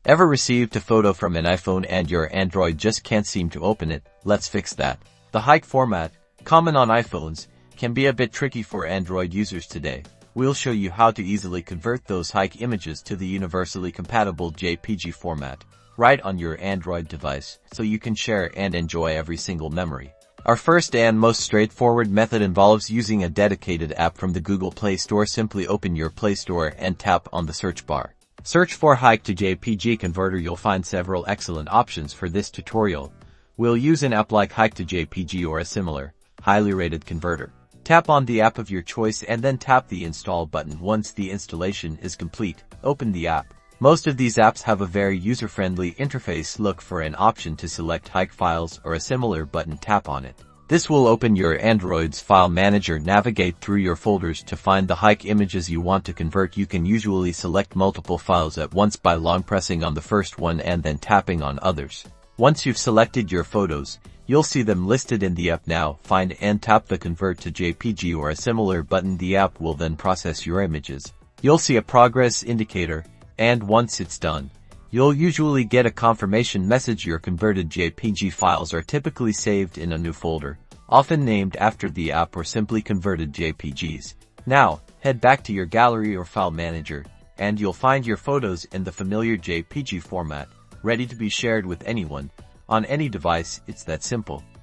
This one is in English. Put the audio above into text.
Ever received a photo from an iPhone and your Android just can't seem to open it? Let's fix that. The HEIC format, common on iPhones, can be a bit tricky for Android users today. We'll show you how to easily convert those HEIC images to the universally compatible JPG format right on your Android device so you can share and enjoy every single memory. Our first and most straightforward method involves using a dedicated app from the Google Play Store. Simply open your Play Store and tap on the search bar. Search for HEIC to JPG converter. You'll find several excellent options for this tutorial. We'll use an app like HEIC to JPG or a similar, highly rated converter. Tap on the app of your choice and then tap the install button. Once the installation is complete, open the app. Most of these apps have a very user-friendly interface. Look for an option to select HEIC files or a similar button. Tap on it. This will open your Android's file manager. Navigate through your folders to find the HEIC images you want to convert. You can usually select multiple files at once by long pressing on the first one and then tapping on others. Once you've selected your photos, you'll see them listed in the app. Now, find and tap the Convert to JPG or a similar button. The app will then process your images. You'll see a progress indicator, and once it's done, you'll usually get a confirmation message. Your converted JPG files are typically saved in a new folder, often named after the app, or simply converted JPGs. Now, head back to your gallery or file manager, and you'll find your photos in the familiar JPG format, ready to be shared with anyone, on any device. It's that simple.